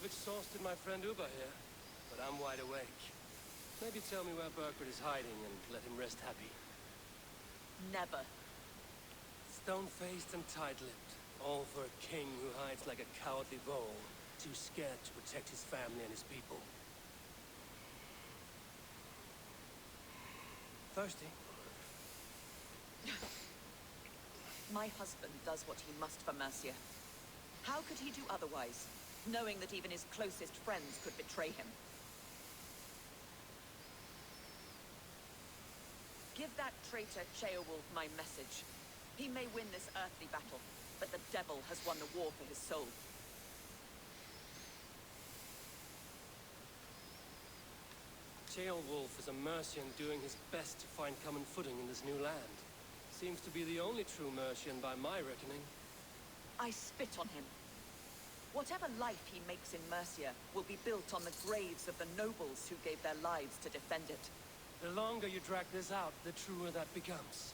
exhausted my friend Uba here, but I'm wide awake. Maybe tell me where Burkhardt is hiding and let him rest happy. Never. Stone-faced and tight-lipped, all for a king who hides like a cowardly vole, too scared to protect his family and his people. Thirsty? My husband does what he must for Mercia. How could he do otherwise, knowing that even his closest friends could betray him? Give that traitor Ceolwulf my message. He may win this earthly battle, but the devil has won the war for his soul. Ceolwulf is a Mercian doing his best to find common footing in this new land. Seems to be the only true Mercian by my reckoning. I spit on him. Whatever life he makes in Mercia will be built on the graves of the nobles who gave their lives to defend it. The longer you drag this out, the truer that becomes.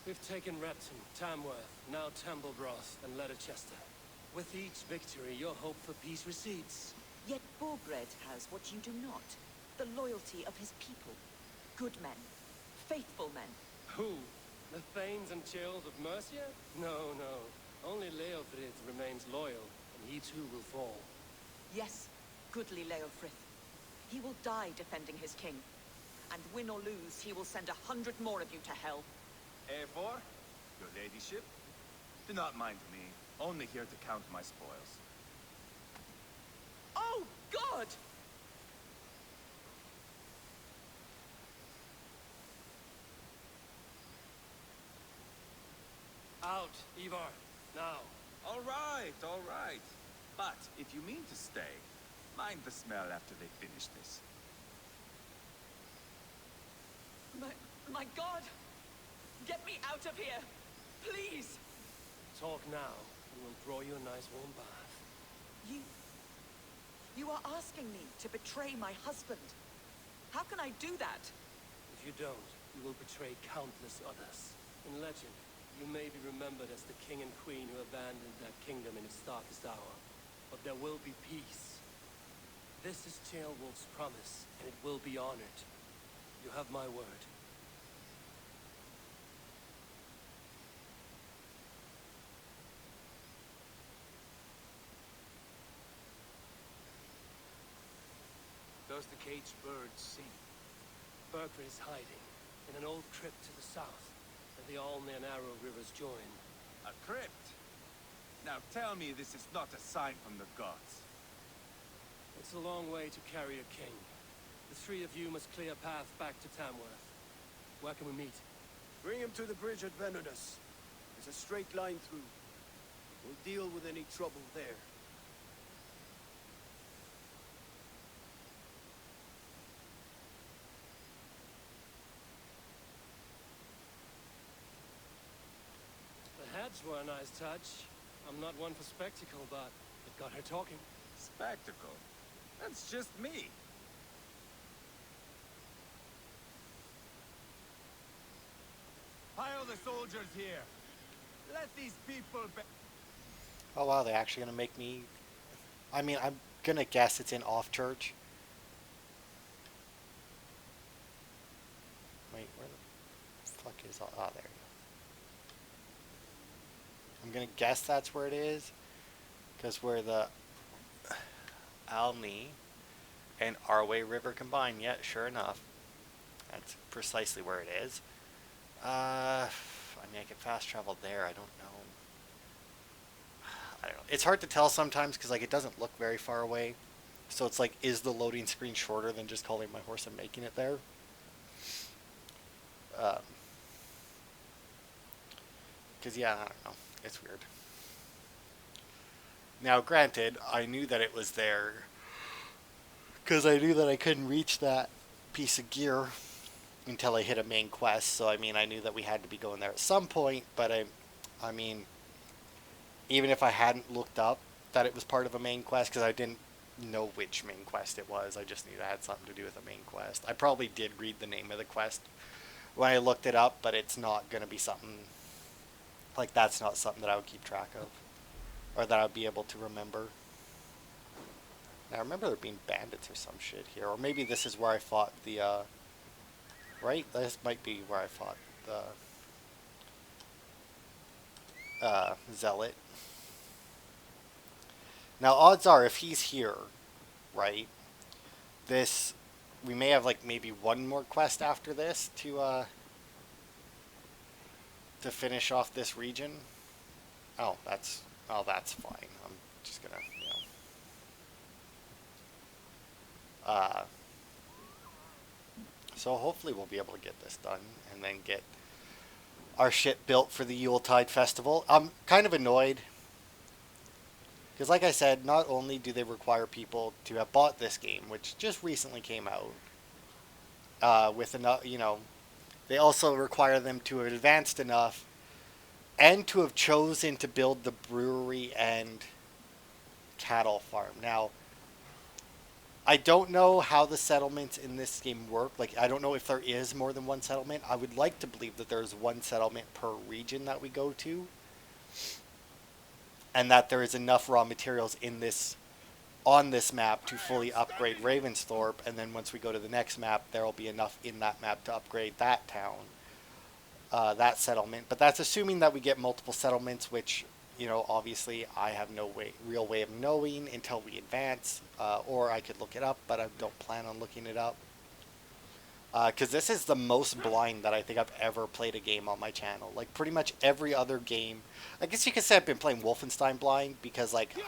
We've taken Repton, Tamworth, now Temblebroth, and Letterchester. With each victory, your hope for peace recedes. Yet Borgred has what you do not. The loyalty of his people. Good men. Faithful men. Who? The Thanes and Chills of Mercia? No, no. Only Leofrid remains loyal, and he too will fall. Yes, goodly Leofrith. He will die defending his king. And win or lose, he will send 100 more of you to hell. Eivor, your ladyship, do not mind me. Only here to count my spoils. Oh, God! Out, Ivar, now. All right, all right. But if you mean to stay, mind the smell after they finish this. My God! Get me out of here! Please! Talk now, and we'll draw you a nice warm bath. You are asking me to betray my husband. How can I do that? If you don't, you will betray countless others. In legend, you may be remembered as the king and queen who abandoned their kingdom in its darkest hour. But there will be peace. This is Ceolwulf's promise, and it will be honored. You have my word. Does the caged bird sing? Burkhardt is hiding in an old crypt to the south, where the Alney and Arrow rivers join. A crypt? Now tell me this is not a sign from the gods. It's a long way to carry a king. The three of you must clear a path back to Tamworth. Where can we meet? Bring him to the bridge at Venodus. There's a straight line through. We'll deal with any trouble there. The heads were a nice touch. I'm not one for spectacle, but it got her talking. Spectacle? That's just me. Pile the soldiers here. Let these people be. Oh wow, they're actually gonna make me... I mean, I'm gonna guess it's in off church. Wait, where the fuck is... Oh, there you go. I'm gonna guess that's where it is. Because where the Alney and Arway River combine. Yeah, sure enough. That's precisely where it is. I mean, I can fast travel there. I don't know. I don't know. It's hard to tell sometimes because like it doesn't look very far away. So it's like, is the loading screen shorter than just calling my horse and making it there? Because yeah, I don't know. It's weird. Now, granted, I knew that it was there because I knew that I couldn't reach that piece of gear until I hit a main quest. So I mean, I knew that we had to be going there at some point. But I mean, even if I hadn't looked up that it was part of a main quest, because I didn't know which main quest it was, I just knew it had something to do with a main quest. I probably did read the name of the quest when I looked it up, but it's not going to be something like, that's not something that I would keep track of or that I would be able to remember. Now, I remember there being bandits or some shit here. Or maybe this is where I fought the, right? This might be where I fought the, zealot. Now, odds are, if he's here, right, this, we may have, like, maybe one more quest after this to finish off this region. Oh, that's fine. I'm just gonna, so hopefully we'll be able to get this done and then get our shit built for the Yuletide Festival. I'm kind of annoyed because, like I said, not only do they require people to have bought this game, which just recently came out, with enough, they also require them to have advanced enough and to have chosen to build the brewery and cattle farm. Now, I don't know how the settlements in this game work. Like, I don't know if there is more than one settlement. I would like to believe that there's one settlement per region that we go to, and that there is enough raw materials on this map to fully upgrade Ravensthorpe, and then once we go to the next map, there will be enough in that map to upgrade that town, that settlement. But that's assuming that we get multiple settlements, which, obviously I have no real way of knowing until we advance, or I could look it up, but I don't plan on looking it up. Because this is the most blind that I think I've ever played a game on my channel. Like, pretty much every other game, I guess you could say I've been playing Wolfenstein blind, because, like, Heavy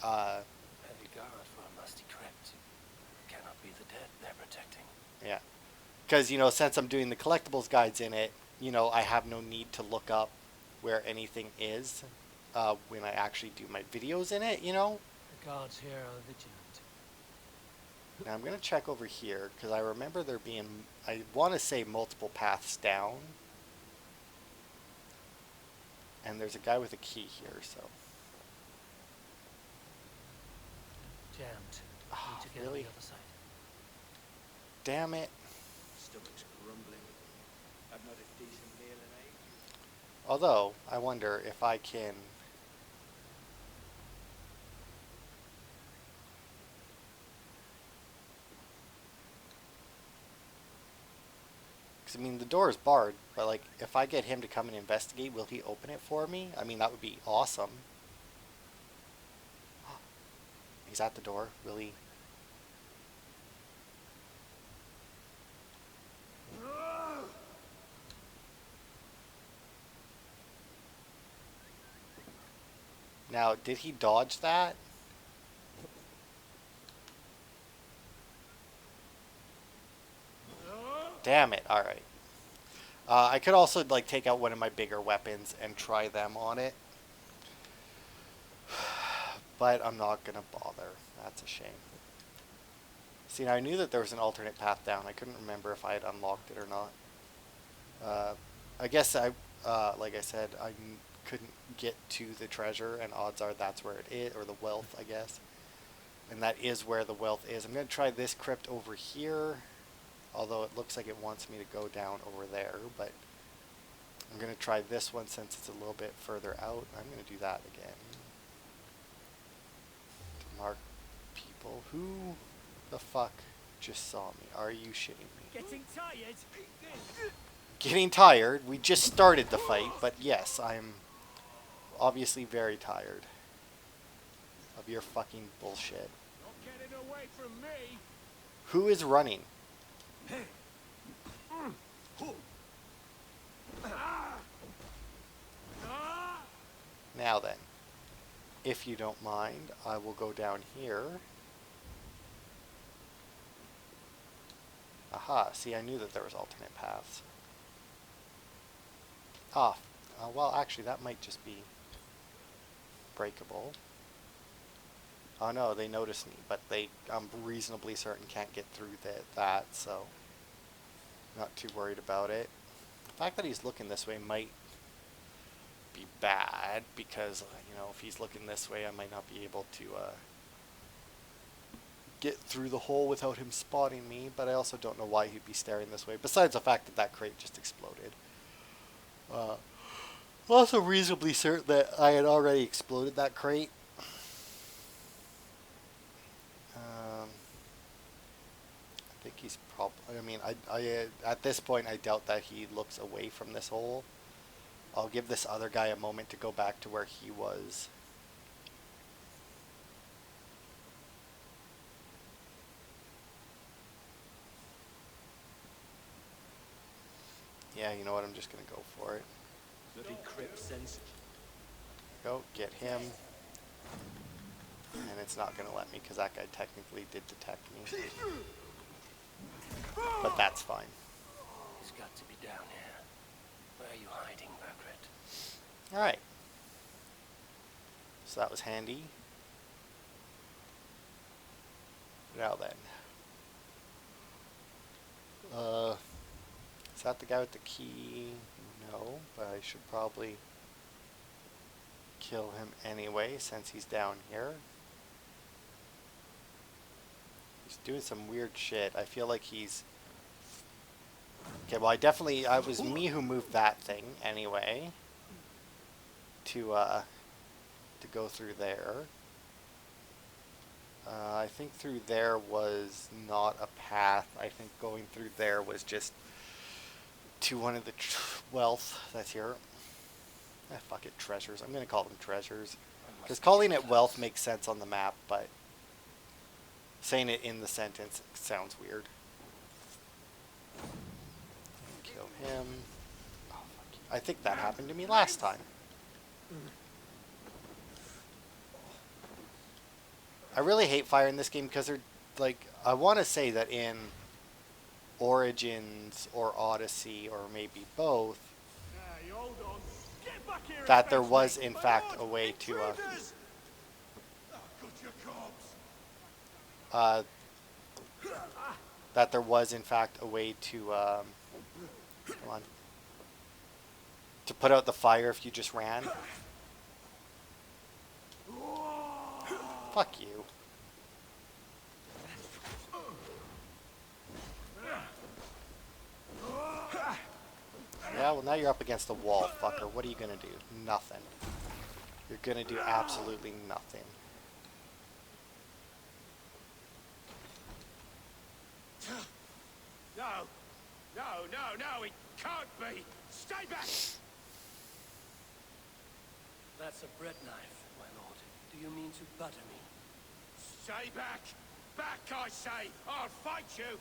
guard for a musty crypt. Cannot be the dead they're protecting. yeah. Because, since I'm doing the collectibles guides in it, I have no need to look up where anything is when I actually do my videos in it, The guards here are vigilant. Now I'm going to check over here, because I remember there being, I want to say, multiple paths down. And there's a guy with a key here, so. Jammed. Oh, Need to get really? on the other side. Damn it. Stomach's grumbling. I've not a decent meal in ages. Although, I wonder if I can... Because, I mean, the door is barred, but, like, if I get him to come and investigate, will he open it for me? I mean, that would be awesome. He's at the door. Will he? Now, did he dodge that? Damn it. Alright. I could also, like, take out one of my bigger weapons and try them on it. But I'm not going to bother. That's a shame. See, now I knew that there was an alternate path down. I couldn't remember if I had unlocked it or not. I guess like I said, I couldn't get to the treasure, and odds are that's where it is, or the wealth, I guess. And that is where the wealth is. I'm going to try this crypt over here, although it looks like it wants me to go down over there, but I'm going to try this one since it's a little bit further out. I'm going to do that again. To mark people. Who the fuck just saw me? Are you shitting me? Getting tired? Getting tired? We just started the fight, but yes, I'm obviously very tired of your fucking bullshit. Not getting away from me. Who is running? Now then, if you don't mind, I will go down here. Aha, see, I knew that there was alternate paths. Ah, well, actually, that might just be breakable. Oh no, they noticed me, but I'm reasonably certain can't get through that, so not too worried about it. The fact that he's looking this way might be bad, because, if he's looking this way, I might not be able to get through the hole without him spotting me, but I also don't know why he'd be staring this way, besides the fact that that crate just exploded. Also reasonably certain that I had already exploded that crate. he's probably... I mean, at this point, I doubt that he looks away from this hole. I'll give this other guy a moment to go back to where he was. Yeah, you know what? I'm just going to go for it. Bloody crypt sense. Go, get him. And it's not going to let me because that guy technically did detect me. But that's fine. He's got to be down here. Where are you hiding, Margaret? Alright. So that was handy. Now then. Is that the guy with the key? No, but I should probably kill him anyway since he's down here. He's doing some weird shit. I feel like he's... Okay, well it was me who moved that thing anyway. To go through there. I think through there was not a path. I think going through there was just to one of the wealth that's here. Fuck it, treasures. I'm going to call them treasures. Because calling it wealth makes sense on the map, but saying it in the sentence sounds weird. Kill him. Oh, fuck you. I think that happened to me last time. I really hate fire in this game because they're like, I want to say that in Origins or Odyssey or maybe both, that there was in fact a way to that there was in fact a way to come on, to put out the fire if you just ran. Fuck you. Yeah, well now you're up against the wall, fucker. What are you gonna do? Nothing. You're gonna do absolutely nothing. No, it can't be! Stay back! That's a bread knife, my lord. Do you mean to butter me? Stay back! Back, I say! I'll fight you!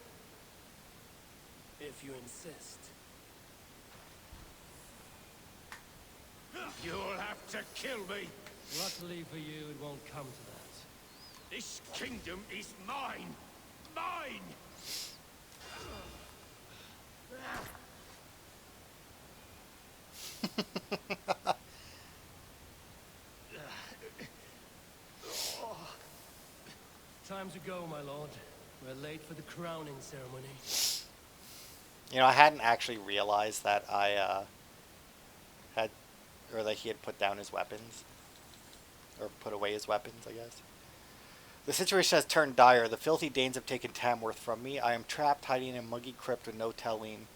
If you insist. You'll have to kill me! Luckily for you, it won't come to that. This kingdom is mine! Mine! Time to go, my lord. We're late for the crowning ceremony. You know, I hadn't actually realized that that he had put down his weapons. Or put away his weapons, I guess. The situation has turned dire. The filthy Danes have taken Tamworth from me. I am trapped, hiding in a muggy crypt with no telling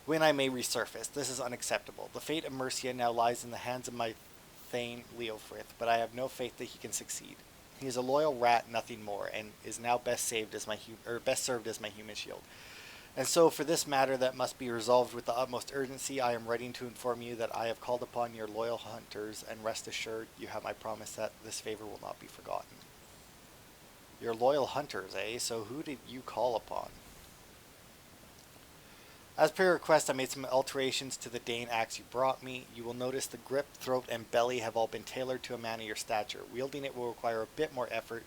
when I may resurface. This is unacceptable. The fate of Mercia now lies in the hands of my Thane Leofrith, but I have no faith that he can succeed. He is a loyal rat, nothing more, and is now best served as my human shield. And so, for this matter that must be resolved with the utmost urgency, I am writing to inform you that I have called upon your loyal hunters, and rest assured you have my promise that this favor will not be forgotten. Your loyal hunters, eh? So who did you call upon? As per your request, I made some alterations to the Dane axe you brought me. You will notice the grip, throat, and belly have all been tailored to a man of your stature. Wielding it will require a bit more effort,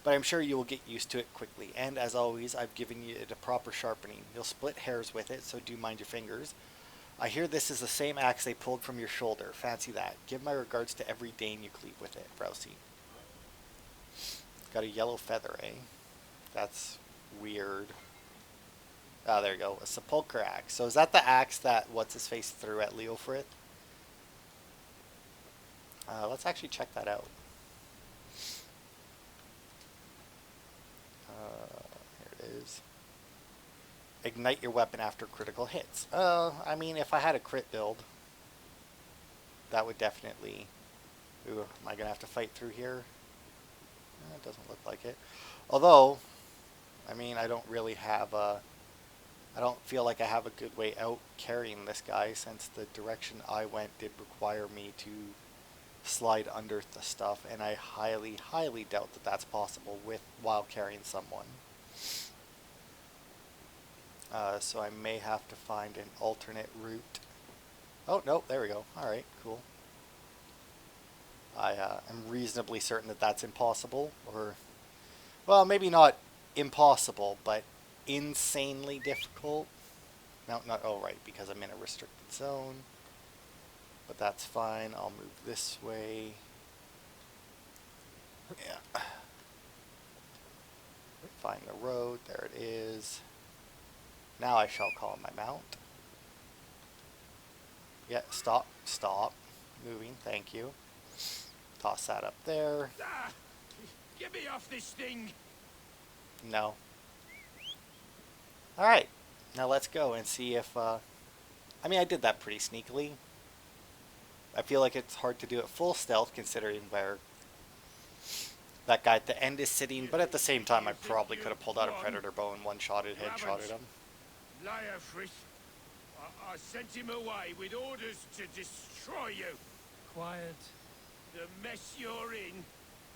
but I'm sure you will get used to it quickly. And as always, I've given you it a proper sharpening. You'll split hairs with it, so do mind your fingers. I hear this is the same axe they pulled from your shoulder. Fancy that. Give my regards to every Dane you cleave with it, Rousey. Got a yellow feather, eh? That's weird. Ah, there you go. A sepulchre axe. So is that the axe that what's-his-face threw at Leofrith? Let's actually check that out. Here it is. Ignite your weapon after critical hits. I mean, if I had a crit build, that would definitely... Ooh, am I going to have to fight through here? It doesn't look like it. Although, I mean, I don't really have a... I don't feel like I have a good way out carrying this guy, since the direction I went did require me to slide under the stuff, and I highly, highly doubt that that's possible while carrying someone. So I may have to find an alternate route. Oh, no, there we go. Alright, cool. I am reasonably certain that that's impossible, or... Well, maybe not impossible, but insanely difficult. No, not... Oh, right, because I'm in a restricted zone. But that's fine. I'll move this way. Yeah. Find the road. There it is. Now I shall call my mount. Yeah, stop. Stop. Moving. Thank you. Toss that up there. Ah, get me off this thing! No. Alright. Now let's go and see if... I mean, I did that pretty sneakily. I feel like it's hard to do it full stealth, considering where that guy at the end is sitting, but at the same time I probably could have pulled out a predator bow and one-shotted, headshotted him. Liar, I sent him away with orders to destroy you. Quiet. The mess you're in,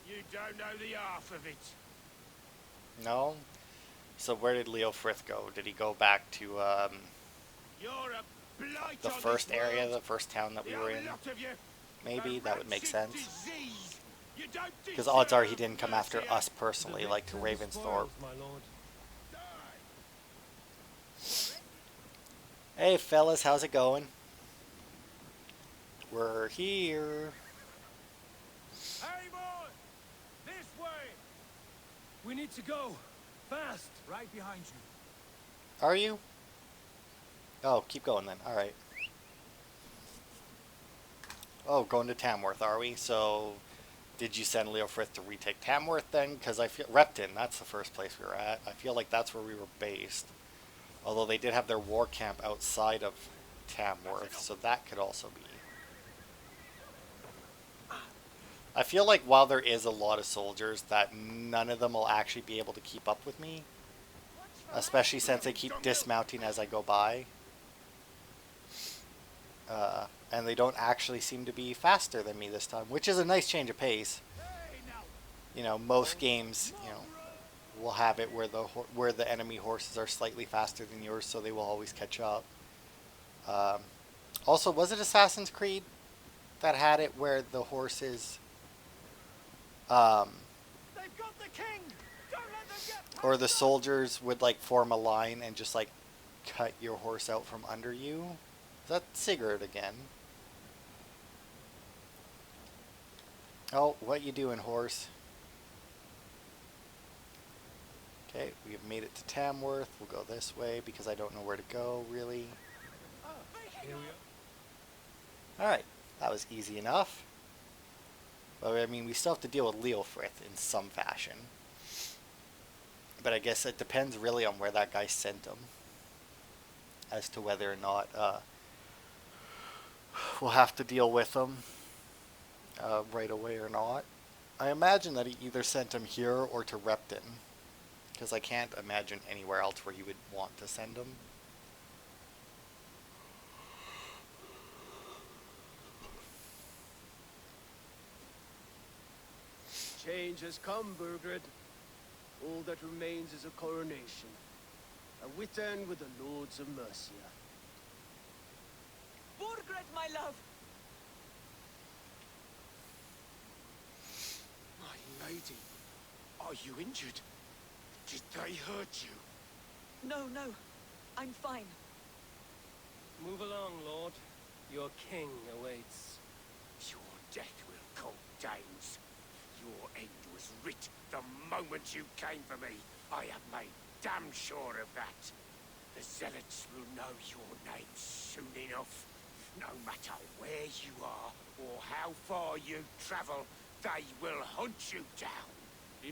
you don't know the half of it. No? So where did Leo Frith go? Did he go back to You're a blight the on first this area, world. the first town that we were in? Lot of you. Maybe, A that would make rancid sense. disease. You don't Because odds are he deserve didn't come after mercy. us personally, like to Ravensthorpe. My lord. Hey fellas, how's it going? We're here. Hey, boy! This way! We need to go. Fast! Right behind you. Are you? Oh, keep going then. Alright. Oh, going to Tamworth, are we? So, did you send Leo Frith to retake Tamworth then? Because I feel... Repton, that's the first place we were at. I feel like that's where we were based. Although they did have their war camp outside of Tamworth, so that could also be. I feel like while there is a lot of soldiers, that none of them will actually be able to keep up with me. Especially since they keep dismounting as I go by. And they don't actually seem to be faster than me this time, which is a nice change of pace. You know, most games, you know, will have it where the enemy horses are slightly faster than yours, so they will always catch up. Also, was it Assassin's Creed that had it where the horses, They've got the king! Don't let them get or the soldiers would like form a line and just like cut your horse out from under you? Is that Sigurd again? Oh, what you doing, horse? Okay, we have made it to Tamworth. We'll go this way because I don't know where to go, really. Here we are. Alright, that was easy enough. But I mean, we still have to deal with Leofrith in some fashion. But I guess it depends really on where that guy sent him. As to whether or not we'll have to deal with him right away or not. I imagine that he either sent him here or to Repton. Because I can't imagine anywhere else where he would want to send him. Change has come, Burgred. All that remains is a coronation. A wit end with the Lords of Mercia. Borgred, my love! My lady, are you injured? Did they hurt you? No, no. I'm fine. Move along, Lord. Your king awaits. Your death will cold Danes. Your end was writ the moment you came for me. I have made damn sure of that. The zealots will know your name soon enough. No matter where you are or how far you travel, they will hunt you down.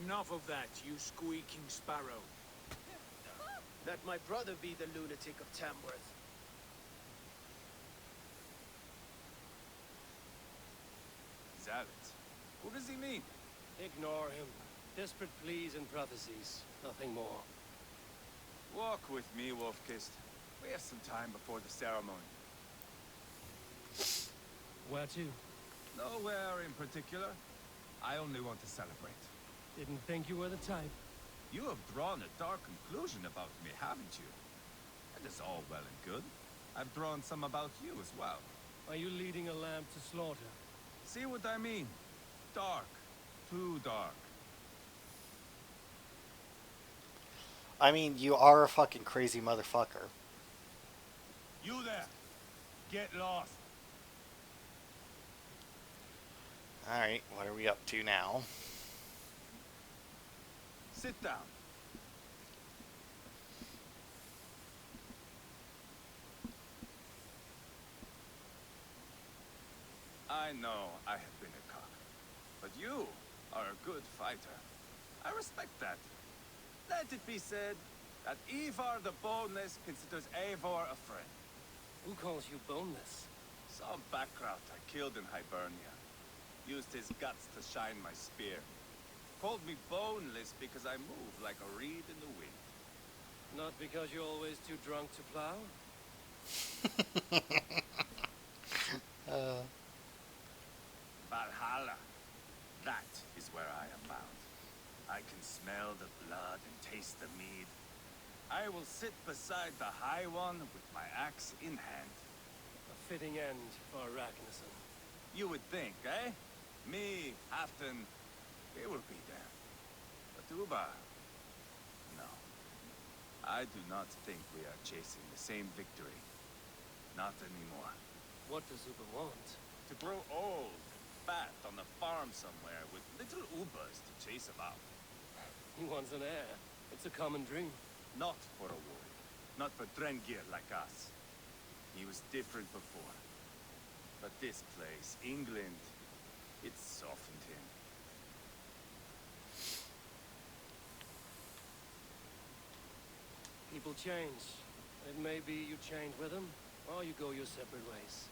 Enough of that, you squeaking sparrow. Let my brother be the lunatic of Tamworth. Zealots? What does he mean? Ignore him. Desperate pleas and prophecies. Nothing more. Walk with me, Wolfkist. We have some time before the ceremony. Where to? Nowhere in particular. I only want to celebrate. Didn't think you were the type. You have drawn a dark conclusion about me, haven't you? That is all well and good. I've drawn some about you as well. Are you leading a lamb to slaughter? See what I mean? Dark. Too dark. I mean, you are a fucking crazy motherfucker. You there! Get lost! Alright, what are we up to now? Sit down. I know I have been a cock, but you are a good fighter. I respect that. Let it be said that Ivar the Boneless considers Eivor a friend. Who calls you boneless? Some background I killed in Hibernia. Used his guts to shine my spear. Called me boneless because I move like a reed in the wind. Not because you're always too drunk to plow? Valhalla. That is where I am bound. I can smell the blood and taste the mead. I will sit beside the High One with my axe in hand. A fitting end for Arachneson. You would think, eh? Me, Halfton, we will be there. But Uba, no. I do not think we are chasing the same victory. Not anymore. What does Uber want? To grow old, fat on a farm somewhere with little Ubas to chase about. He wants an heir. It's a common dream. Not for a warrior. Not for Drengir like us. He was different before. But this place, England, it softened him. People change. It may be you change with them, or you go your separate ways.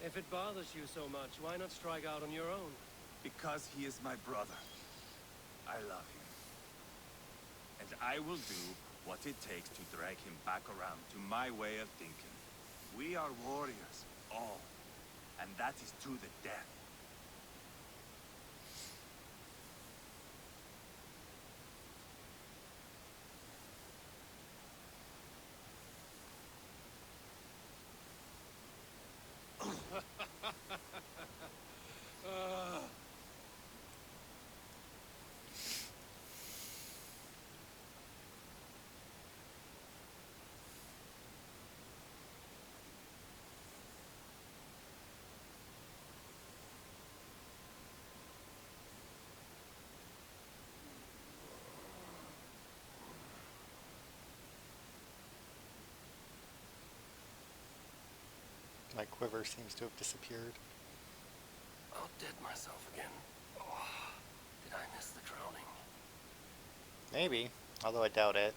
If it bothers you so much, why not strike out on your own? Because he is my brother. I love him. And I will do what it takes to drag him back around to my way of thinking. We are warriors, all. And that is to the death. My quiver seems to have disappeared. Outdid myself again. Oh, did I miss the drowning? Maybe, although I doubt it.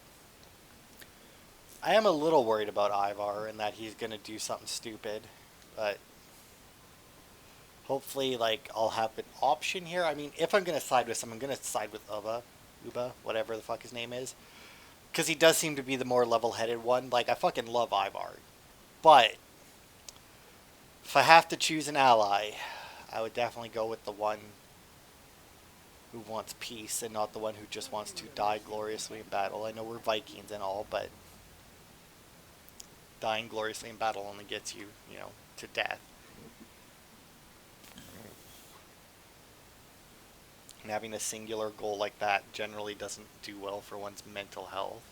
I am a little worried about Ivar and that he's gonna do something stupid, but hopefully, like, I'll have an option here. I mean, if I'm gonna side with someone, I'm gonna side with Uba, whatever the fuck his name is, because he does seem to be the more level-headed one. Like, I fucking love Ivar, but if I have to choose an ally, I would definitely go with the one who wants peace and not the one who just wants to die gloriously in battle. I know we're Vikings and all, but dying gloriously in battle only gets you, you know, to death. And having a singular goal like that generally doesn't do well for one's mental health.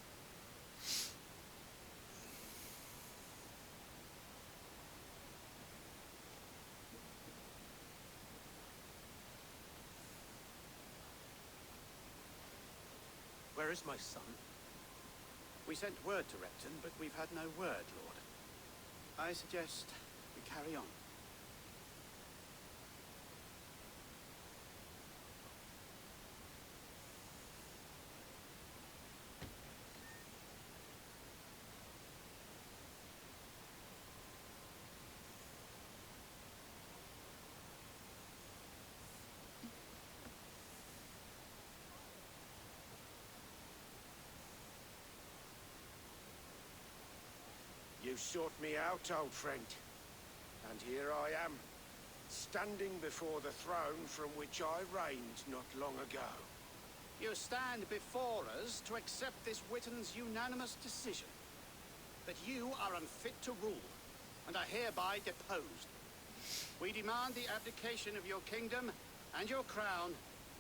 Where is my son? We sent word to Repton, but we've had no word, Lord. I suggest we carry on. You sought me out, old friend. And here I am, standing before the throne from which I reigned not long ago. You stand before us to accept this Witten's unanimous decision. That you are unfit to rule, and are hereby deposed. We demand the abdication of your kingdom and your crown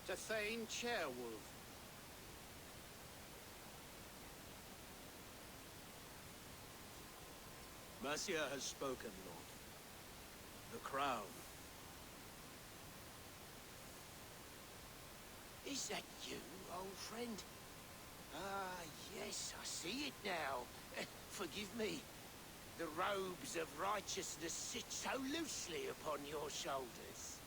to Thane Chairwolf. Mercia has spoken, Lord. The crown. Is that you, old friend? Ah, yes, I see it now. Forgive me. The robes of righteousness sit so loosely upon your shoulders.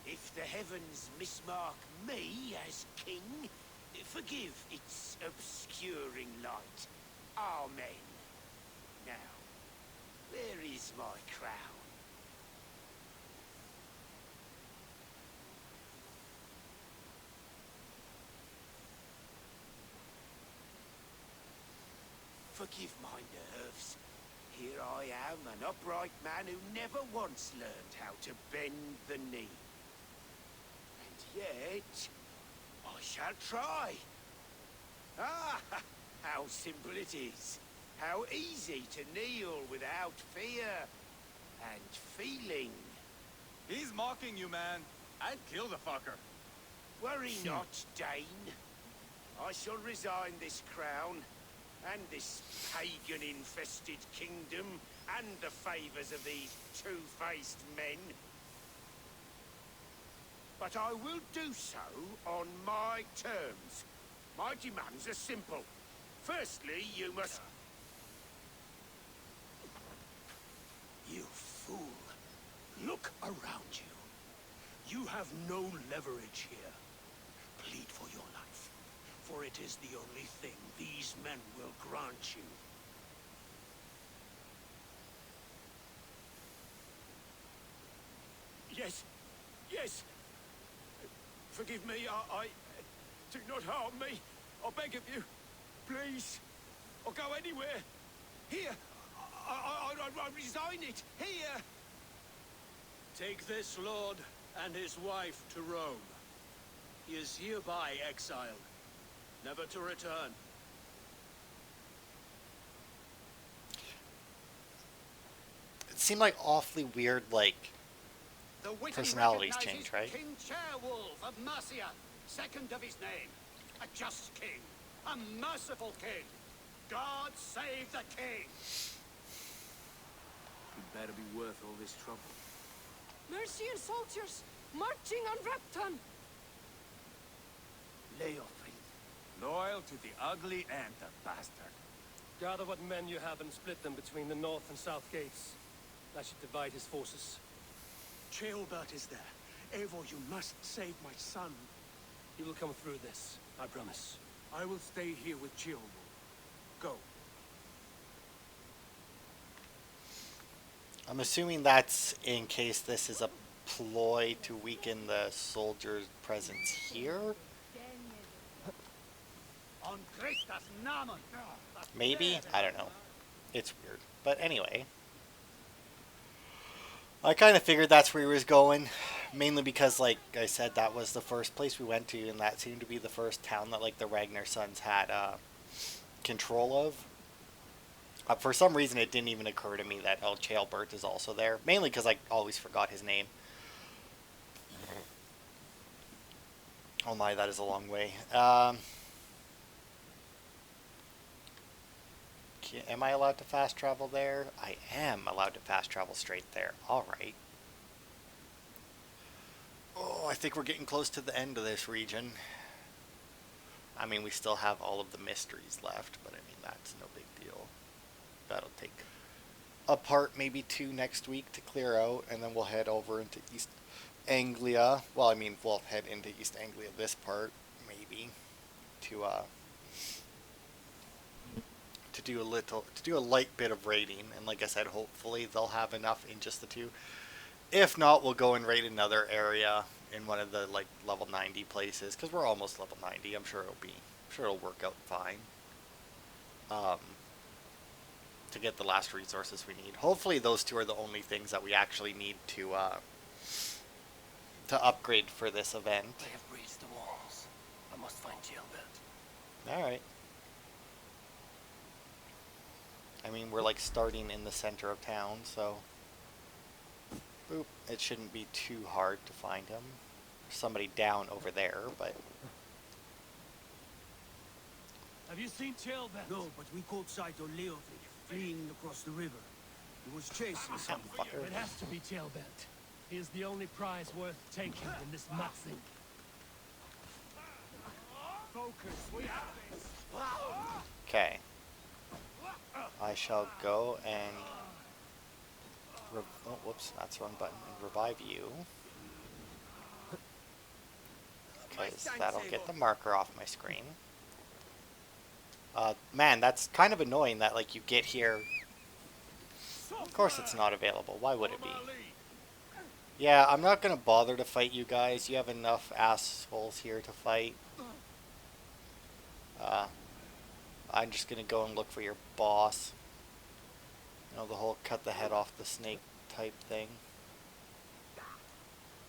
If the heavens mismark me as king, forgive its obscuring light. Amen. Now, where is my crown? Forgive my nerves. Here I am, an upright man who never once learned how to bend the knee. And yet, I shall try. Ah, how simple it is. How easy to kneel without fear and feeling. He's mocking you, man. I'd kill the fucker. Worry not, Dane. I shall resign this crown, and this pagan-infested kingdom, and the favors of these two-faced men. But I will do so on my terms. My demands are simple. Firstly, you must... You fool. Look around you. You have no leverage here. Plead for your life, for it is the only thing these men will grant you. Yes, yes. Forgive me, I... Do not harm me. I beg of you. Please. I'll go anywhere. Here. I resign it. Here. Take this lord and his wife to Rome. He is hereby exiled, never to return. It seemed like awfully weird, like, The Witten personalities recognizes change, right? King Chairwolf of Mercia, second of his name. A just king. A merciful king. God save the king! You'd better be worth all this trouble. Mercian soldiers marching on Repton. Lay off it. Loyal to the ugly and the bastard. Gather what men you have and split them between the north and south gates. I should divide his forces. Ceolbert is there. Eivor, you must save my son. He will come through this, I promise. I will stay here with Ceolbert. Go. I'm assuming that's in case this is a ploy to weaken the soldiers' presence here? On Christus Namen! Maybe? I don't know. It's weird. But anyway. I kind of figured that's where he was going. Mainly because, like I said, that was the first place we went to, and that seemed to be the first town that, like, the Ragnar sons had control of. For some reason, it didn't even occur to me that El Ceolbert is also there. Mainly because I always forgot his name. Oh my, that is a long way. Am I allowed to fast travel there? I am allowed to fast travel straight there. Alright. Oh, I think we're getting close to the end of this region. I mean, we still have all of the mysteries left, but I mean, that's no big deal. That'll take a part, maybe two next week to clear out, and then we'll head over into East Anglia. Well, I mean, we'll head into East Anglia this part, maybe, to do a light bit of raiding. And like I said, hopefully they'll have enough in just the two. If not, we'll go and raid another area in one of the, like, level 90 places, because we're almost level 90. I'm sure it'll work out fine. to get the last resources we need. Hopefully those two are the only things that we actually need to upgrade for this event. They have breached the walls. I must find Gilbert. Alright. I mean, we're like starting in the center of town, so boop, it shouldn't be too hard to find him. There's somebody down over there, but Have you seen Gilbert? No, but we caught sight of Leofric fleeing across the river. He was chasing something. fucker. It has to be Gilbert. He is the only prize worth taking in this mudsing. Focus, we have this. okay. I shall go and oh, whoops, that's the wrong button. And revive you. Because that'll get the marker off my screen. Man, that's kind of annoying that, like, you get here. Of course it's not available. Why would it be? Yeah, I'm not going to bother to fight you guys. You have enough assholes here to fight. I'm just going to go and look for your boss. You know, the whole cut the head off the snake type thing.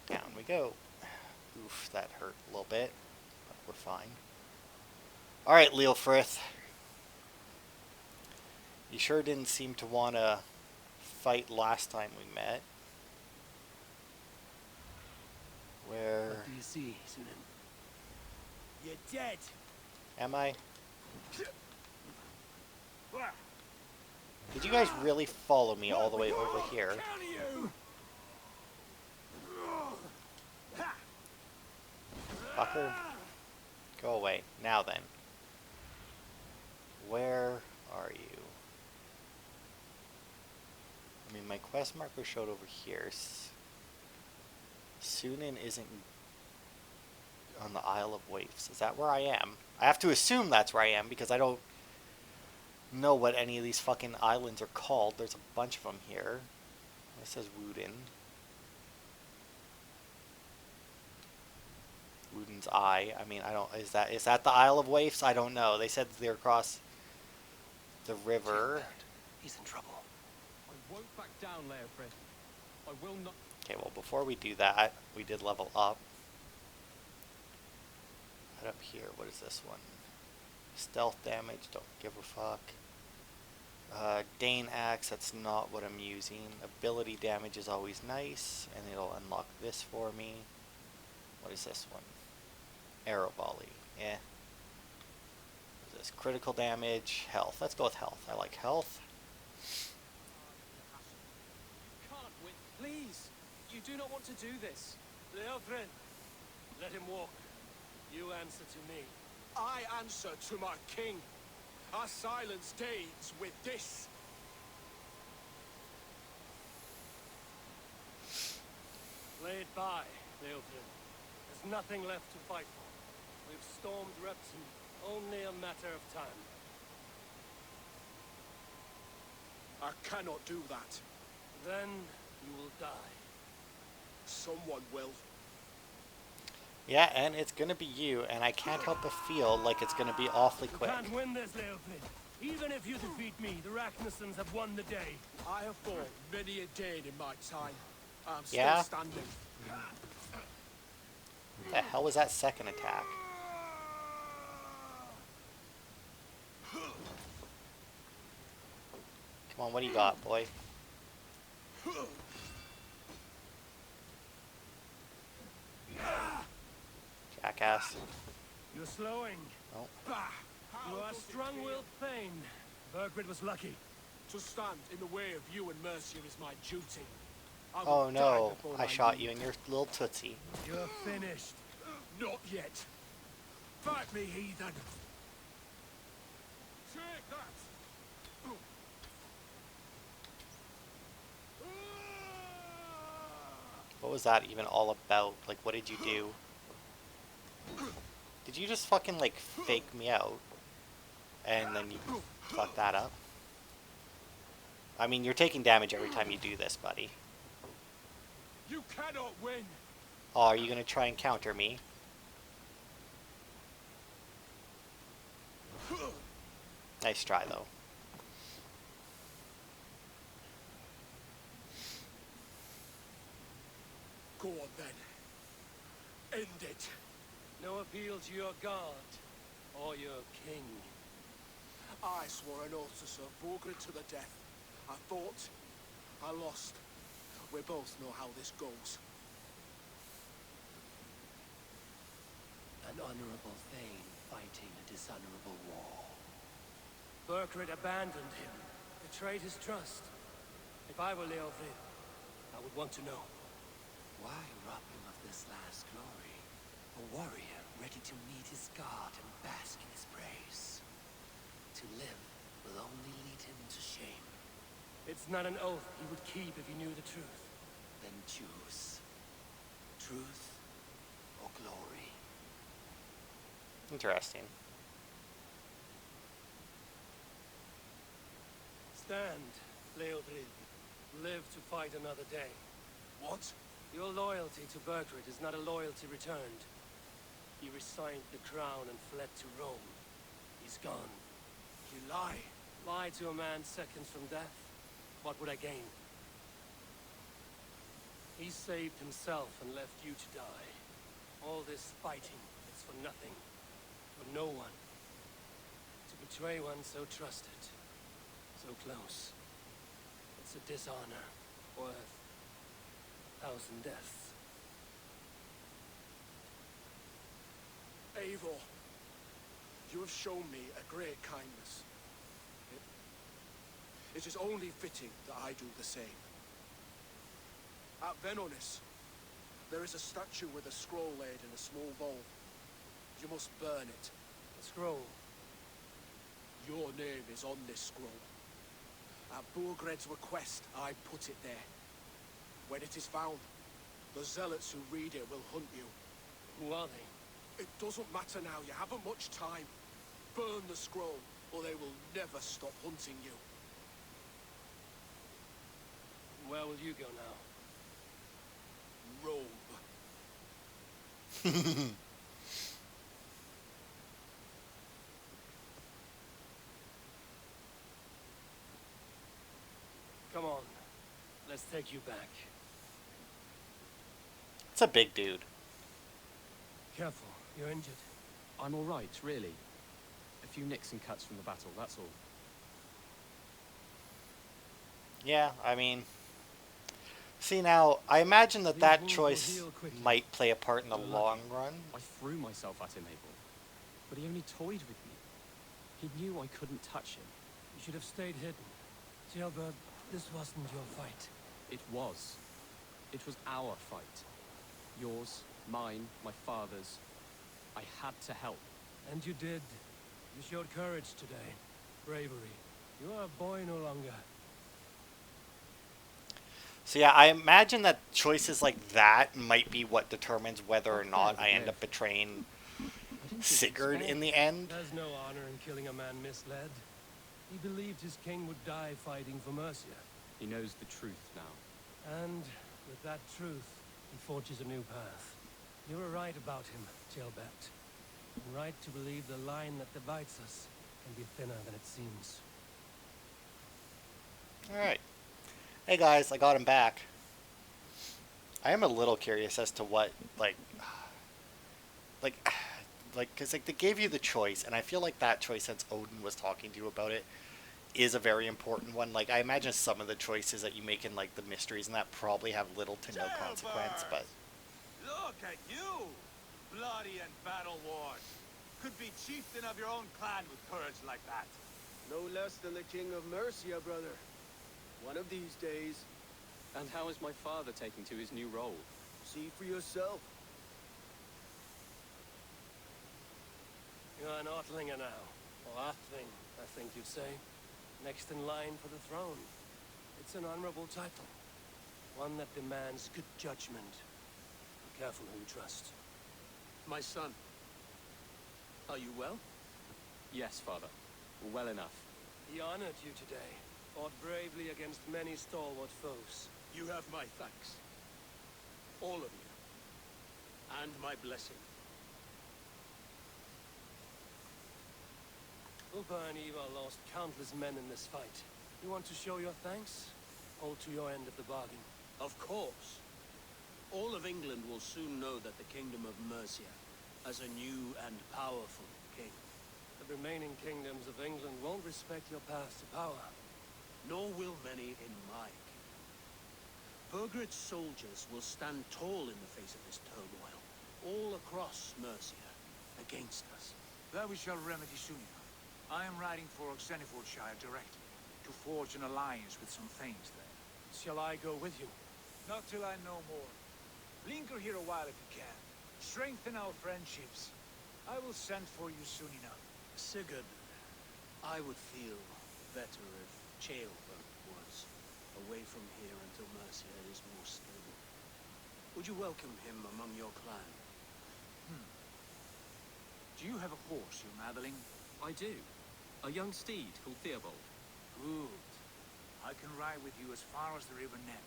Down we go. Oof, that hurt a little bit. But we're fine. Alright, Leofrith. You sure didn't seem to want to fight last time we met. Where What do you see, Sunan? You're dead. am I? Did you guys really follow me all the way over here? Fucker. Go away. Now then. Where are you? I mean, my quest marker showed over here. Sunan isn't on the Isle of Waifs. Is that where I am? I have to assume that's where I am because I don't know what any of these fucking islands are called. There's a bunch of them here. This says Woodin. Woodin's Eye. I mean, I don't. Is that the Isle of Waifs? I don't know. They said they're across the river. He's in trouble. I won't back down, Leofric. I will not. Okay, well, before we do that, we did level up. Right up here, what is this one? Stealth damage, don't give a fuck. Dane Axe, that's not what I'm using. Ability damage is always nice, and it'll unlock this for me. What is this one? Arrow volley, yeah. What is this? Critical damage, health. Let's go with health. I like health. Can't win. Please, you do not want to do this. Leofric, let him walk. You answer to me. I answer to my king. I silence deeds with this. Lay it by, Leofric. There's nothing left to fight for. We've stormed Repton. Only a matter of time. I cannot do that. Then you will die. Someone will. Yeah, and it's gonna be you, and I can't help but feel like it's gonna be awfully You quick. can't win this, Leofric. Even if you defeat me, the Ragnarsons have won the day. I have fought many a Dane in my time. I'm still Yeah? standing. The hell was that second attack? Come on, what do you got, boy? Jackass. You're slowing. Oh. You are strong-willed thane. Bergrid was lucky. To stand in the way of you and Mercia is my duty. I will Oh die no, before I my shot leave. you in your little tootsie. You're finished. Not yet. Fight me, heathen. Take that. What was that even all about? Like, what did you do? Did you just fucking, like, fake me out? And then you fuck that up? I mean, you're taking damage every time you do this, buddy. You cannot win. Oh, are you gonna try and counter me? Nice try, though. Go on then. End it. No appeal to your god or your king. I swore an oath to serve Borgred to the death. I fought. I lost. We both know how this goes. An honorable thane fighting a dishonorable war. Burkred abandoned him, betrayed his trust. If I were Leofrid, I would want to know. Why rob him of this last glory? A warrior ready to meet his god and bask in his praise. To live will only lead him to shame. It's not an oath he would keep if he knew the truth. Then choose. Truth or glory. Interesting. Stand, Leofrid. Live to fight another day. What? Your loyalty to Burkred is not a loyalty returned. He resigned the crown and fled to Rome. He's gone. You lie. Lie to a man seconds from death? What would I gain? He saved himself and left you to die. All this fighting is for nothing. For no one. To betray one so trusted. So close. It's a dishonor worth 1,000 deaths. Eivor, you have shown me a great kindness. It is only fitting that I do the same. At Venonis, there is a statue with a scroll laid in a small bowl. You must burn it. A scroll. Your name is on this scroll. At Borgred's request, I put it there. When it is found, the zealots who read it will hunt you. Who are they? It doesn't matter now, you haven't much time. Burn the scroll, or they will never stop hunting you. Where will you go now? Rome. Come on. Let's take you back. It's a big dude. Careful, you're injured. I'm all right, really. A few nicks and cuts from the battle, that's all. Yeah, I mean... See, now, I imagine that These that wounds will choice heal quickly. might play a part in the You're long lucky. run. I threw myself at him, Abel. But he only toyed with me. He knew I couldn't touch him. You should have stayed hidden. Ceolbert, this wasn't your fight. It was. It was our fight. Yours, mine, my father's. I had to help. And you did. You showed courage today. Bravery. You are a boy no longer. So yeah, I imagine that choices like that might be what determines whether or not I end up betraying Sigurd in the end. There's no honor in killing a man misled. He believed his king would die fighting for Mercia. He knows the truth now. And with that truth, he forges a new path. You were right about him, Ceolbert. Right to believe the line that divides us can be thinner than it seems. Alright. Hey guys, I got him back. I am a little curious as to what, because they gave you the choice, and I feel like that choice, since Odin was talking to you about it, is a very important one. Like, I imagine some of the choices that you make in, like, the mysteries and that probably have little to no consequence, but... Look at you! Bloody and battle-worn. Could be chieftain of your own clan with courage like that. No less than the king of Mercia, brother. One of these days, And how is my father taking to his new role? see for yourself. You're an Ortlinger now. Or Athling, I think you'd say. Next in line for the throne. It's an honorable title. One that demands good judgment. Be careful who you trust. My son, are you well? Yes, father. Well enough. He honored you today. Fought bravely against many stalwart foes. You have my thanks. All of you. And my blessing. Ulpa and Eva lost countless men in this fight. You want to show your thanks? Hold to your end of the bargain. Of course. All of England will soon know that the Kingdom of Mercia has a new and powerful king. The remaining kingdoms of England won't respect your path to power. Nor will many in my kingdom. Burgred's soldiers will stand tall in the face of this turmoil, all across Mercia, against us. That we shall remedy soon enough. I am riding for Oxenfordshire directly, to forge an alliance with some thanes there. Shall I go with you? Not till I know more. Linger here a while if you can. Strengthen our friendships. I will send for you soon enough. Sigurd, I would feel better if Ceolbert was away from here until Mercia is more stable. Would you welcome him among your clan? Do you have a horse, your Madeline? I do. A young steed called Theobald. Good. I can ride with you as far as the River Nen.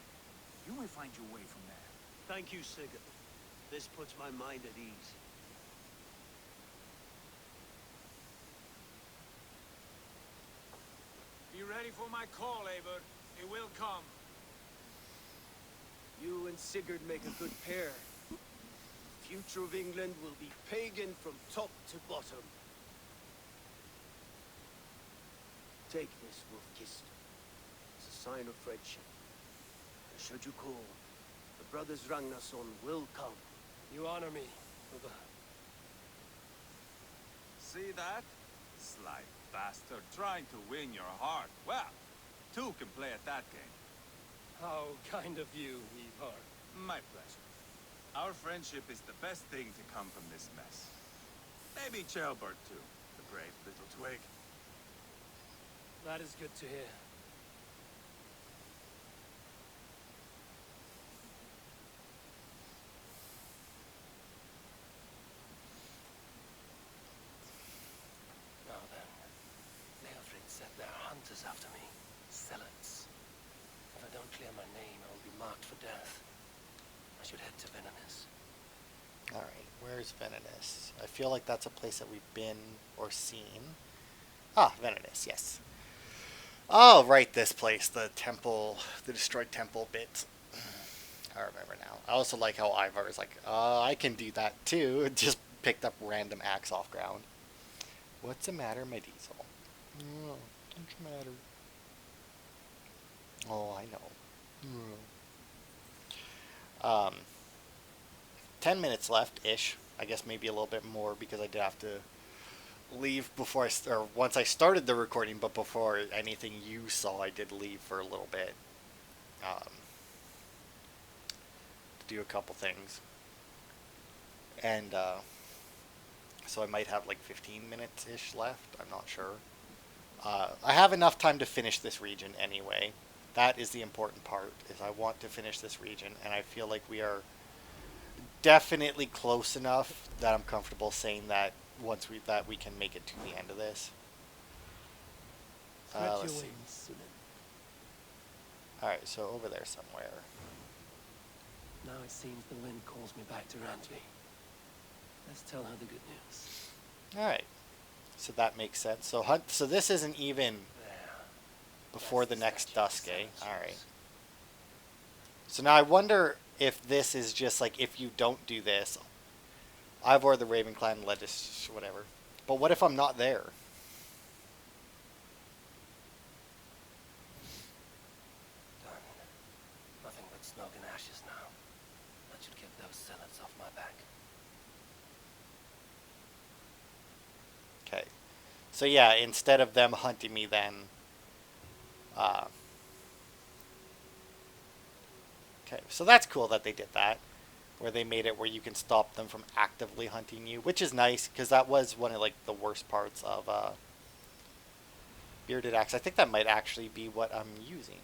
You may find your way from there. Thank you, Sigurd. This puts my mind at ease. Be ready for my call, Eivor. It will come. You and Sigurd make a good pair. The future of England will be pagan from top to bottom. Take this, Wolf-Kissed. It's a sign of friendship. And should you call, the brothers Ragnarsson will come. You honor me, Ubba. See that? Sly bastard trying to win your heart. Well, two can play at that game. How kind of you, Ivar. My pleasure. Our friendship is the best thing to come from this mess. Maybe Ceolbert too, the brave little twig. That is good to hear. Now then, Leofrid said there are hunters after me. Zealots. If I don't clear my name, I will be marked for death. I should head to Venonus. Alright, where's Venonus? I feel like that's a place that we've been or seen. Ah, Venonus, yes. Oh, right, this place, the temple, the destroyed temple bit. I remember now. I also like how Ivar is like, I can do that too. Just picked up random axe off ground. What's the matter, my diesel? Oh, what's the matter? Oh, I know. 10 minutes left-ish. I guess maybe a little bit more because I did have to leave before or once I started the recording, but before anything you saw, I did leave for a little bit. To do a couple things. And, so I might have like 15 minutes-ish left. I'm not sure. I have enough time to finish this region anyway. That is the important part, is I want to finish this region, and I feel like we are definitely close enough that I'm comfortable saying that once we can make it to the end of this. Spread your Let's see. wings, Sunan. Alright, so over there somewhere. Now it seems the wind calls me back to Randvi. Let's tell her the good news. Alright. So that makes sense. So this isn't even There. before the That's next statue of dusk, eh? Sanchez. Alright. So now I wonder if this is just like, if you don't do this, Ivor the Raven Clan led us, whatever. But what if I'm not there? Done. Nothing but smoke and ashes now. That should get those zealots off my back. Okay. So yeah, instead of them hunting me then, okay, so that's cool that they did that, where they made it where you can stop them from actively hunting you, which is nice, because that was one of like the worst parts of Bearded Axe. I think that might actually be what I'm using.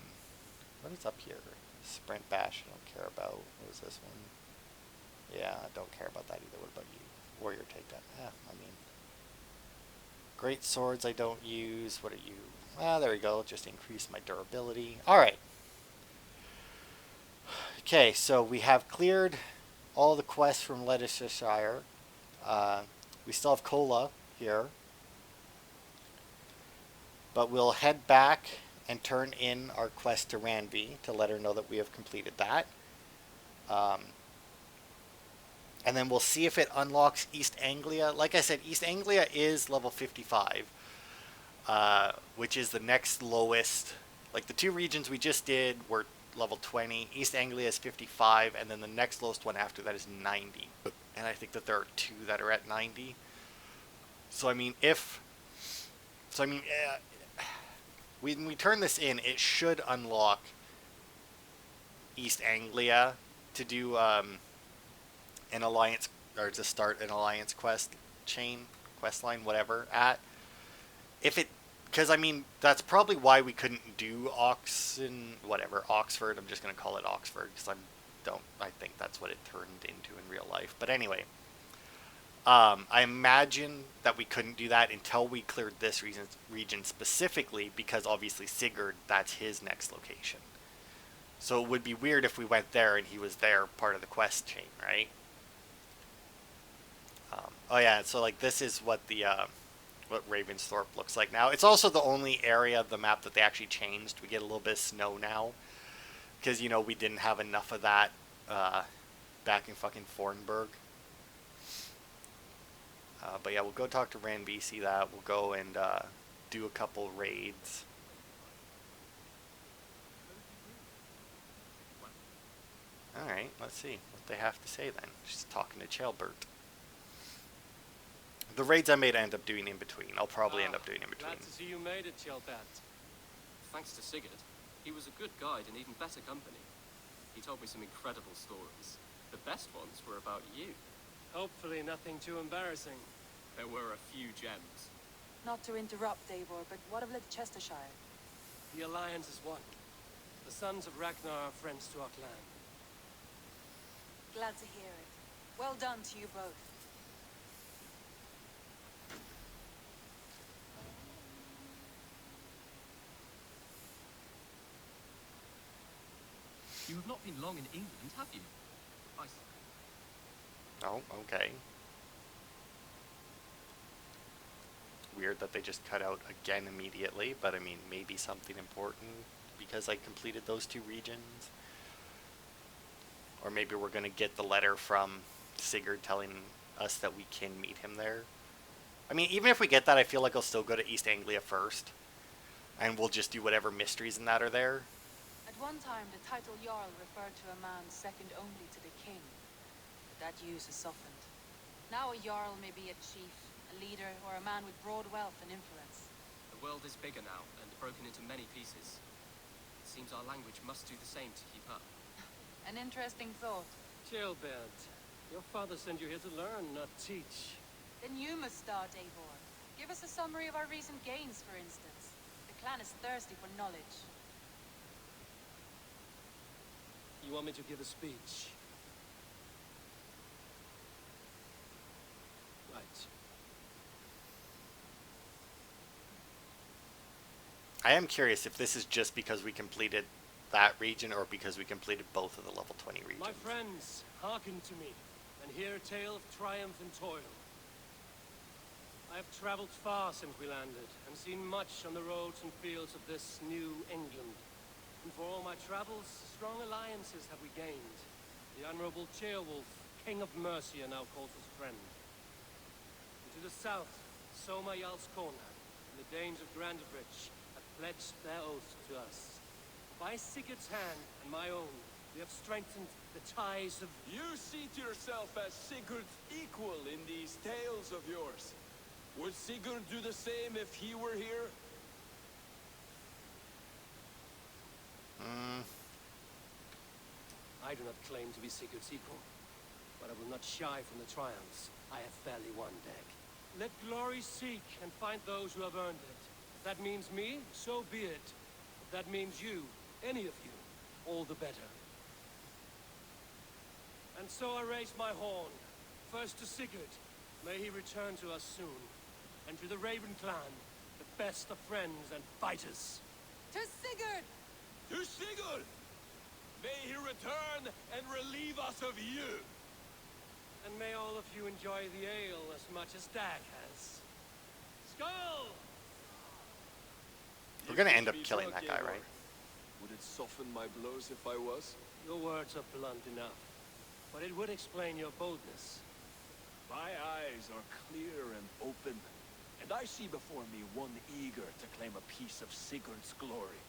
What is up here? Sprint Bash, I don't care about. What is this one? Yeah, I don't care about that either. What about you? Warrior Takedown. Yeah, I mean, great swords I don't use. What are you? Ah, there we go. Just increase my durability. Alright. Okay, so we have cleared all the quests from Leicestershire. We still have Cola here. But we'll head back and turn in our quest to Randvi to let her know that we have completed that. and then we'll see if it unlocks East Anglia. Like I said, East Anglia is level 55, which is the next lowest. Like the two regions we just did were level 20. East Anglia is 55, and then the next lowest one after that is 90. And I think that there are two that are at 90. So I mean, when we turn this in, it should unlock East Anglia to do an alliance, or to start an alliance quest line, whatever. Because I mean, that's probably why we couldn't do Oxford. I'm just gonna call it Oxford because I think that's what it turned into in real life. But anyway, I imagine that we couldn't do that until we cleared this region specifically, because obviously Sigurd, that's his next location. So it would be weird if we went there and he was there, part of the quest chain, right? Oh yeah, so like this is what the what Ravensthorpe looks like now. It's also the only area of the map that they actually changed. We get a little bit of snow now, because you know we didn't have enough of that back in fucking Fornburg. But yeah, we'll go talk to Ranby, see that. We'll go and do a couple raids. Alright, let's see what they have to say then. She's talking to Chalbert. The raids I may end up doing in between. I'll probably end up doing in between. Glad to see you made it, Chalbert. Thanks to Sigurd, he was a good guide and even better company. He told me some incredible stories. The best ones were about you. Hopefully nothing too embarrassing. There were a few gems. Not to interrupt, Eivor, but what of Leicestershire? The Alliance is one. The sons of Ragnar are friends to our clan. Glad to hear it. Well done to you both. You have not been long in England, have you? Oh, okay. Weird that they just cut out again immediately, but I mean, maybe something important because I completed those two regions. Or maybe we're going to get the letter from Sigurd telling us that we can meet him there. I mean, even if we get that, I feel like I'll still go to East Anglia first. And we'll just do whatever mysteries in that are there. At one time, the title Jarl referred to a man second only to the king. But that use has softened. Now a Jarl may be a chief, a leader, or a man with broad wealth and influence. The world is bigger now and broken into many pieces. It seems our language must do the same to keep up. An interesting thought. Chalbert, your father sent you here to learn, not teach. Then you must start, Eivor. Give us a summary of our recent gains, for instance. The clan is thirsty for knowledge. You want me to give a speech? Right. I am curious if this is just because we completed that region or because we completed both of the level 20 regions. My friends, hearken to me and hear a tale of triumph and toil. I have traveled far since we landed and seen much on the roads and fields of this new England. And for all my travels, strong alliances have we gained. The Honorable Ceolwulf, King of Mercia, now calls us friend. And to the south, Soma Jarl's Cornland, and the Danes of Grandebridge have pledged their oath to us. By Sigurd's hand and my own, we have strengthened the ties of... You seat yourself as Sigurd's equal in these tales of yours. Would Sigurd do the same if he were here? I do not claim to be Sigurd's equal, but I will not shy from the triumphs I have fairly won, Dag. Let glory seek and find those who have earned it. If that means me, so be it. If that means you, any of you, all the better. And so I raise my horn, first to Sigurd, may he return to us soon, and to the Raven clan, the best of friends and fighters. To Sigurd! To Sigurd! May he return and relieve us of you! And may all of you enjoy the ale as much as Dag has. Skull! We're gonna end up killing that guy, right? Would it soften my blows if I was? Your words are blunt enough. But it would explain your boldness. My eyes are clear and open, and I see before me one eager to claim a piece of Sigurd's glory.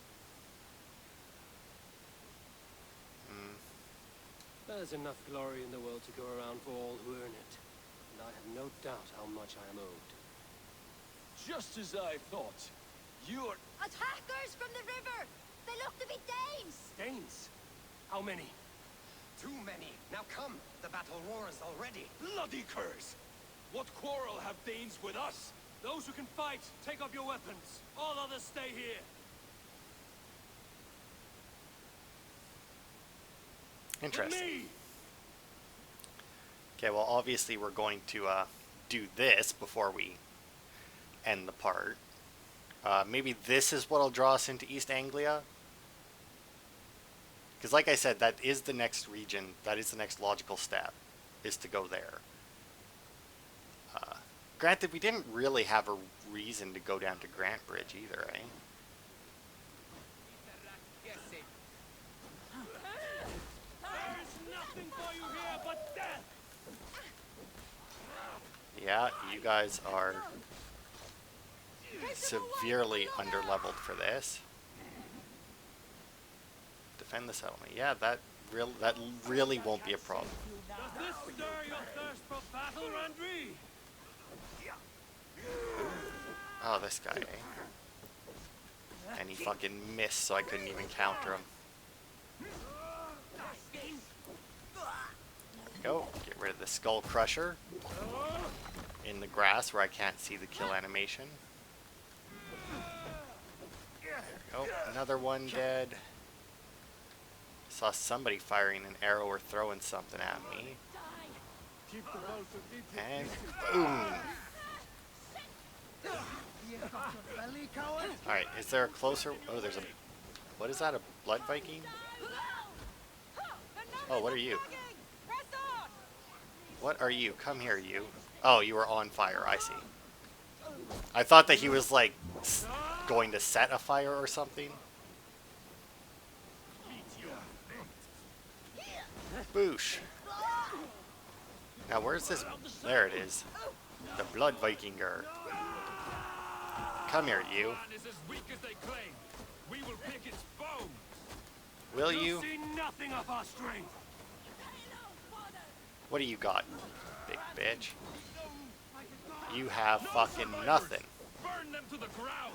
There's enough glory in the world to go around for all who earn it. And I have no doubt how much I am owed. Just as I thought. You're... Attackers from the river! They look to be Danes! Danes? How many? Too many. Now come. The battle roars already. Bloody curs! What quarrel have Danes with us? Those who can fight, take up your weapons. All others stay here. Interesting. Okay, well, obviously we're going to do this before we end the part. Maybe this is what'll draw us into East Anglia. Because like I said, that is the next region. That is the next logical step, is to go there. Granted, we didn't really have a reason to go down to Grant Bridge either, eh? Yeah, you guys are severely underleveled for this. Defend the settlement. Yeah, that really won't be a problem. Does this stir your thirst for battle, Randri? Oh, this guy, eh? And he fucking missed, so I couldn't even counter him. There we go. Get rid of the Skull Crusher. In the grass where I can't see the kill animation. There we go. Another one dead. Saw somebody firing an arrow or throwing something at me. And boom! Alright, is there a closer... Oh, there's a... What is that, a Blood Viking? Oh, what are you? What are you? Come here, you. Oh, you were on fire, I see. I thought that he was, like, going to set a fire or something. Boosh. Now, where's this? There it is. The Blood Vikinger. Come here, you. Will you? Nothing of our strength. What do you got, big bitch? You have fucking nothing. Burn them to the ground.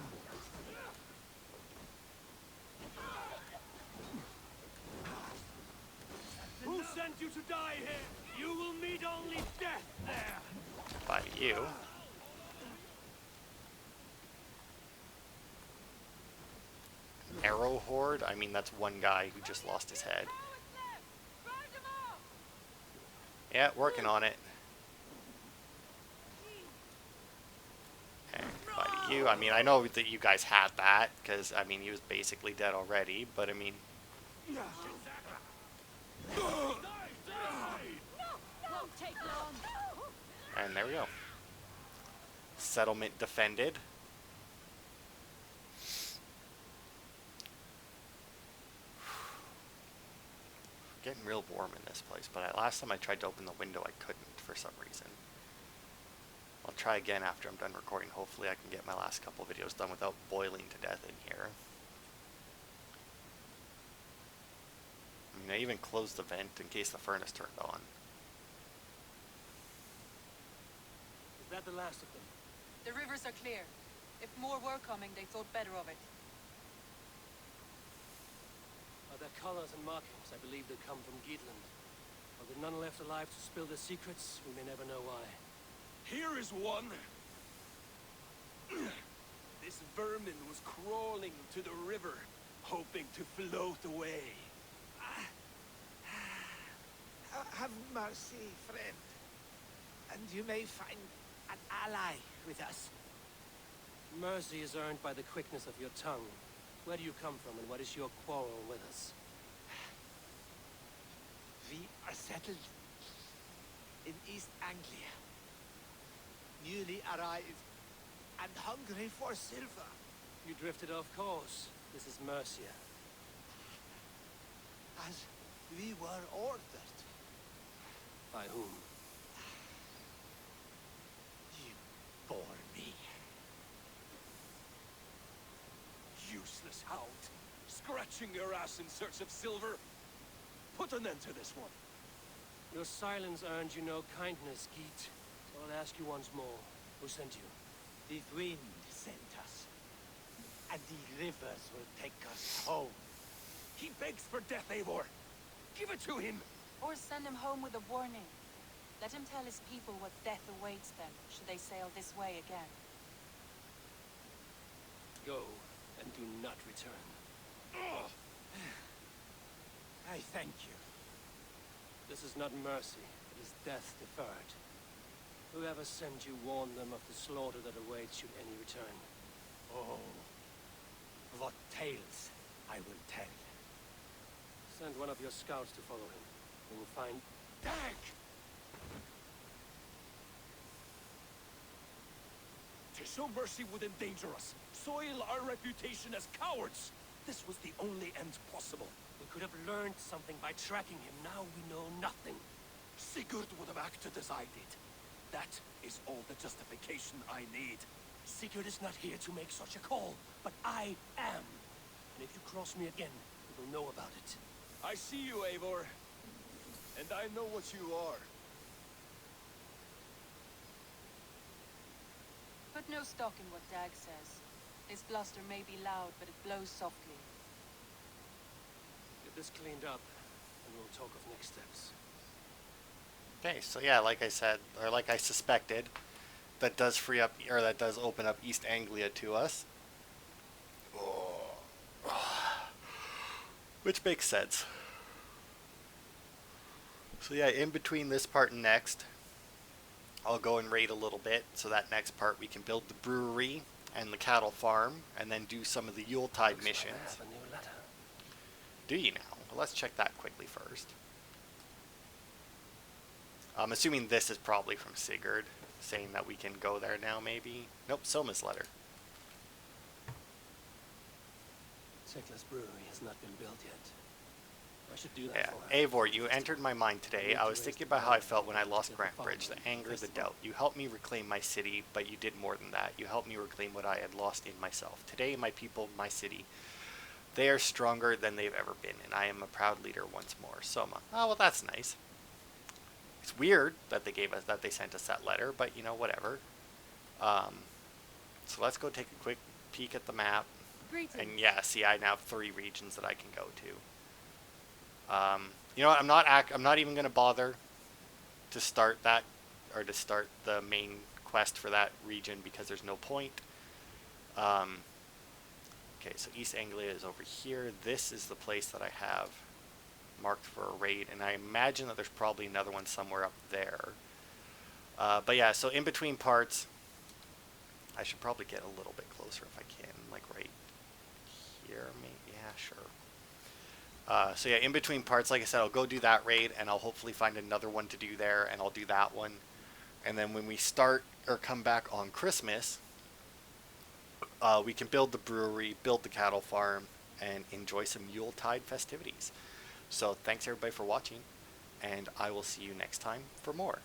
Who sent you to die here? You will meet only death there. By you. Arrow Horde? I mean, that's one guy who just lost his head. Yeah, working on it. Okay, by you. I mean, I know that you guys had that, because, I mean, he was basically dead already, but, I mean... And there we go. Settlement defended. Getting real warm in this place, but last time I tried to open the window, I couldn't for some reason. I'll try again after I'm done recording. Hopefully I can get my last couple videos done without boiling to death in here. I mean, I even closed the vent in case the furnace turned on. Is that the last of them? The rivers are clear. If more were coming, they thought better of it. By their colors and markings, I believe they come from Geatland. Are there none left alive to spill their secrets? We may never know why. Here is one. This vermin was crawling to the river, hoping to float away. Have mercy, friend. And you may find an ally with us. Mercy is earned by the quickness of your tongue. Where do you come from, and what is your quarrel with us? We are settled in East Anglia. Newly arrived and hungry for silver. You drifted off course. This is Mercia. As we were ordered. By whom? You bore me. Useless hound. Scratching your ass in search of silver. Put an end to this one. Your silence earned you no kindness, Geet. So I'll ask you once more. Who sent you? The wind sent us. And the rivers will take us home. He begs for death, Eivor. Give it to him. Or send him home with a warning. Let him tell his people what death awaits them, should they sail this way again. Go, and do not return. Ugh. I thank you. This is not mercy, it is death deferred. Whoever sent you warned them of the slaughter that awaits should any return. Oh, what tales I will tell. Send one of your scouts to follow him. We will find... Dag! To show mercy would endanger us. Soil our reputation as cowards. This was the only end possible. We could have learned something by tracking him. Now we know nothing. Sigurd would have acted as I did. That is all the justification I need. Sigurd is not here to make such a call, but I am. And if you cross me again, you will know about it. I see you, Eivor. And I know what you are. Put no stock in what Dag says. His bluster may be loud, but it blows softly. Get this cleaned up, and we'll talk of next steps. Okay, so yeah, like I said, or like I suspected, that does free up, or that does open up East Anglia to us. Which makes sense. So yeah, in between this part and next, I'll go and raid a little bit, so that next part we can build the brewery and the cattle farm, and then do some of the Yuletide missions. Like I have a new letter. Do you now? Well, let's check that quickly first. I'm assuming this is probably from Sigurd, saying that we can go there now, maybe. Nope, Soma's letter. Tekla's brewery has not been built yet. I should do that Yeah. for her. Eivor, you entered my mind today. I was thinking about how I felt when I lost Grant Bridge, the anger, the doubt. You helped me reclaim my city, but you did more than that. You helped me reclaim what I had lost in myself. Today, my people, my city, they are stronger than they've ever been, and I am a proud leader once more. Soma. Oh, well, that's nice. It's weird that they sent us that letter, but you know, whatever. So let's go take a quick peek at the map. Greetings. And yeah, see, I now have 3 regions that I can go to. You know what? I'm not even going to bother to start that, or to start the main quest for that region, because there's no point. Okay, so East Anglia is over here. This is the place that I have marked for a raid, and I imagine that there's probably another one somewhere up there. But yeah, so in between parts, I should probably get a little bit closer if I can, like right here, maybe. Yeah, sure. So yeah, in between parts, like I said, I'll go do that raid, and I'll hopefully find another one to do there, and I'll do that one. And then when we start or come back on Christmas, we can build the brewery, build the cattle farm, and enjoy some Yuletide festivities. So thanks everybody for watching, and I will see you next time for more.